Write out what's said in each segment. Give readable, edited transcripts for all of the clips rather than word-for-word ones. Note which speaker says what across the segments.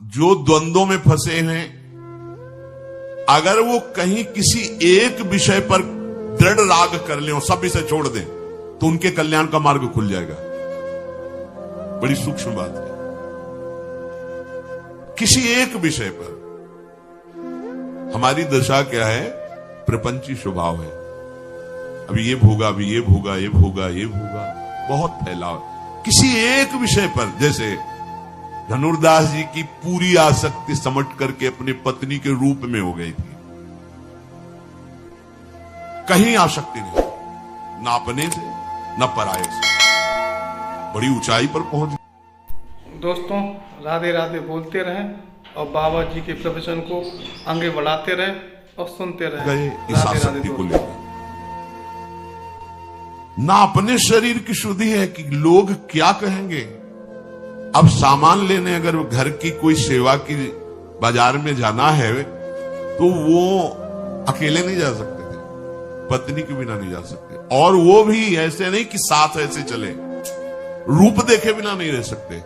Speaker 1: जो द्वंद्वों में फंसे हैं, अगर वो कहीं किसी एक विषय पर दृढ़ राग कर लें और सब विषय छोड़ दें, तो उनके कल्याण का मार्ग खुल जाएगा। बड़ी सूक्ष्म बात है। किसी एक विषय पर हमारी दशा क्या है? प्रपंची स्वभाव है। अभी ये भोगा, अभी ये भोगा, ये भोगा, ये भोगा, बहुत फैलाव। किसी एक विषय पर, जैसे धनुर्दास जी की पूरी आसक्ति समट करके अपनी पत्नी के रूप में हो गई थी। कहीं आसक्ति नहीं, ना अपने से न पराये से, बड़ी ऊंचाई पर पहुंच गई।
Speaker 2: दोस्तों, राधे राधे बोलते रहें और बाबा जी के प्रवचन को आगे बढ़ाते रहें और सुनते रहें।
Speaker 1: गए इस आसक्ति को लेकर। ना अपने शरीर की शुद्धि है कि लोग क्या कहेंगे। अब सामान लेने अगर घर की कोई सेवा की बाजार में जाना है, तो वो अकेले नहीं जा सकते थे, पत्नी के बिना नहीं जा सकते। और वो भी ऐसे नहीं कि साथ ऐसे चले, रूप देखे बिना नहीं रह सकते।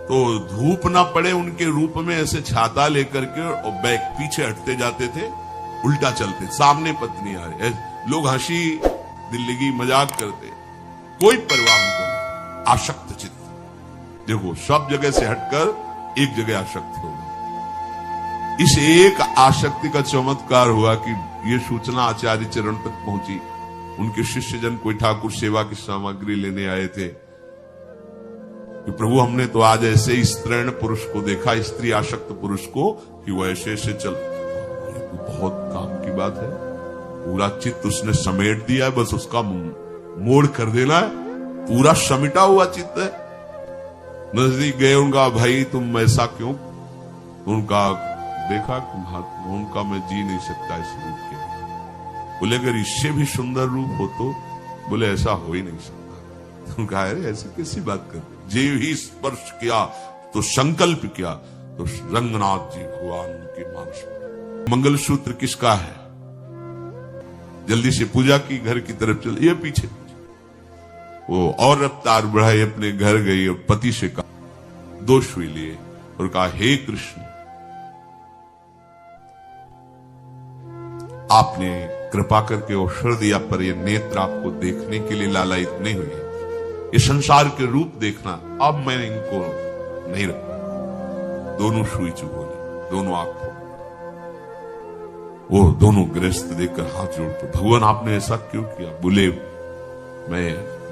Speaker 1: तो धूप ना पड़े उनके रूप में ऐसे छाता लेकर के और बैग पीछे हटते जाते थे, उल्टा चलते, सामने पत्नी आ रही, लोग हंसी दिल्ली मजाक करते, कोई परवाह नहीं। आसक्त चित्त, देखो सब जगह से हटकर एक जगह आसक्त हो गए। इस एक आसक्ति का चमत्कार हुआ कि ये सूचना आचार्य चरण तक पहुंची। उनके शिष्यजन कोई ठाकुर सेवा की सामग्री लेने आए थे कि प्रभु हमने तो आज ऐसे स्त्रीण पुरुष को देखा, स्त्री आसक्त पुरुष को, कि वो ऐसे ऐसे चल, बहुत काम की बात है। पूरा चित्त उसने समेट दिया है, बस उसका मोड़ कर देना है। पूरा समिटा हुआ चित्त है। नजदीक गए, उनका भाई तुम ऐसा क्यों? उनका देखा महात्मा, उनका मैं जी नहीं सकता इस रूप के। बोले अगर इससे भी सुंदर रूप हो तो? बोले ऐसा हो ही नहीं सकता। उनका अरे ऐसी कैसी बात कर, जे ही स्पर्श किया तो संकल्प किया तो रंगनाथ जी भगवान के मानस। मंगलसूत्र किसका है? जल्दी से पूजा की, घर की तरफ चल, ये पीछे वो और रफ्तार बढ़ाई, अपने घर गई और पति से कहा, 2 सुई लिए और कहा, हे कृष्ण, आपने कृपा करके अवसर दिया, पर ये नेत्र आपको देखने के लिए लालायित नहीं हुए। ये संसार के रूप देखना, अब मैं इनको नहीं रखूंगा। दोनों सुई चुभोली, दोनों आंख खोली। वो दोनों गृहस्थ देखकर हाथ जोड़ते, भगवान आपने ऐसा क्यों किया? बोले मैं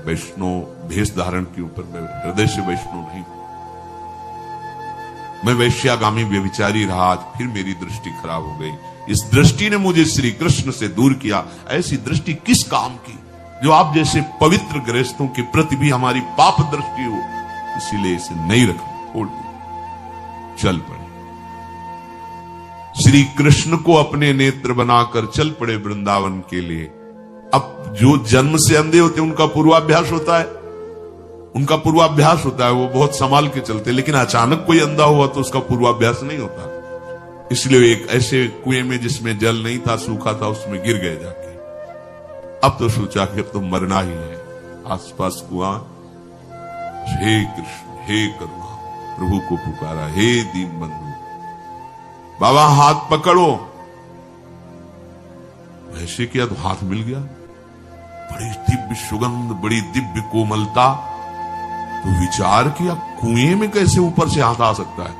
Speaker 1: वैष्णव भेष धारण के ऊपर, मैं हृदय से वैष्णव नहीं, मैं वैश्यागामी व्यभिचारी रहा, आज फिर मेरी दृष्टि खराब हो गई। इस दृष्टि ने मुझे श्री कृष्ण से दूर किया। ऐसी दृष्टि किस काम की, जो आप जैसे पवित्र गृहस्थों के प्रति भी हमारी पाप दृष्टि हो। इसीलिए इसे नहीं रखा, छोड़ दी, चल पड़े। श्री कृष्ण को अपने नेत्र बनाकर चल पड़े वृंदावन के लिए। अब जो जन्म से अंधे होते उनका पूर्वाभ्यास होता है, उनका पूर्वाभ्यास होता है, वो बहुत संभाल के चलते। लेकिन अचानक कोई अंधा हुआ तो उसका पूर्वाभ्यास नहीं होता। इसलिए एक ऐसे कुएं में जिसमें जल नहीं था, सूखा था, उसमें गिर गए जाके। अब तो सोचा कि अब तो मरना ही है। आसपास कुआं, हे कृष्ण, हे करुणा, प्रभु को पुकारा, हे दीन बंधु, बाबा हाथ पकड़ो। ऐसे किया तो हाथ मिल गया। बड़ी दिव्य सुगंध, बड़ी दिव्य कोमलता। तो विचार किया, कुएं में कैसे ऊपर से हाथ आ सकता है?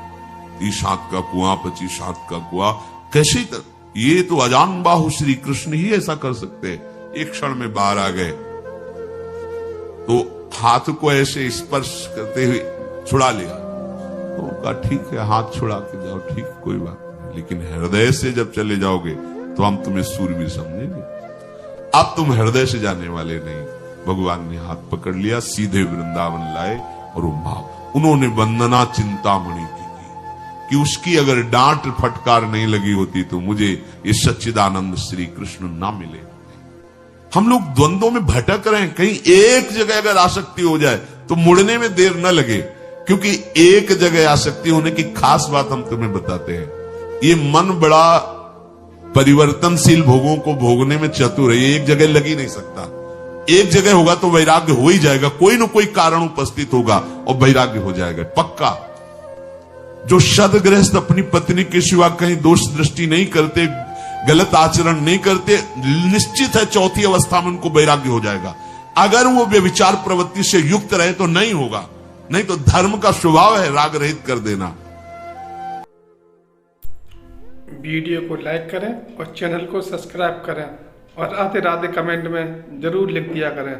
Speaker 1: 30 हाथ का कुआं, 25 हाथ का कुआं, कैसे? ये तो अजान बाहु श्री कृष्ण ही ऐसा कर सकते हैं। एक क्षण में बाहर आ गए, तो हाथ को ऐसे स्पर्श करते हुए छुड़ा लिया। तो उनका ठीक है, हाथ छुड़ा के जाओ, ठीक, कोई बात नहीं, लेकिन हृदय से जब चले जाओगे तो हम तुम्हें सूरवीर समझेंगे। अब तुम हृदय से जाने वाले नहीं। भगवान ने हाथ पकड़ लिया, सीधे वृंदावन लाए और उन्होंने वंदना चिंतामणि की कि उसकी अगर डांट फटकार नहीं लगी होती तो मुझे ये सच्चिदानंद श्री कृष्ण ना मिले। हम लोग द्वंद्वों में भटक रहे हैं। कहीं एक जगह अगर आसक्ति हो जाए तो मुड़ने में देर न लगे, क्योंकि एक जगह आसक्ति होने की खास बात हम तुम्हें बताते हैं। ये मन बड़ा परिवर्तनशील भोगों को भोगने में चतुर है। ये एक जगह लग ही नहीं सकता। एक जगह होगा तो वैराग्य हो ही जाएगा, कोई न कोई कारण उपस्थित होगा और वैराग्य हो जाएगा पक्का। जो सदगृहस्थ अपनी पत्नी के सिवा कहीं दोष दृष्टि नहीं करते, गलत आचरण नहीं करते, निश्चित है चौथी अवस्था में उनको वैराग्य हो जाएगा। अगर वो व्यभिचार प्रवृत्ति से युक्त रहे तो नहीं होगा, नहीं तो धर्म का स्वभाव है राग रहित कर देना।
Speaker 2: वीडियो को लाइक करें और चैनल को सब्सक्राइब करें और राधे राधे कमेंट में जरूर लिख दिया करें।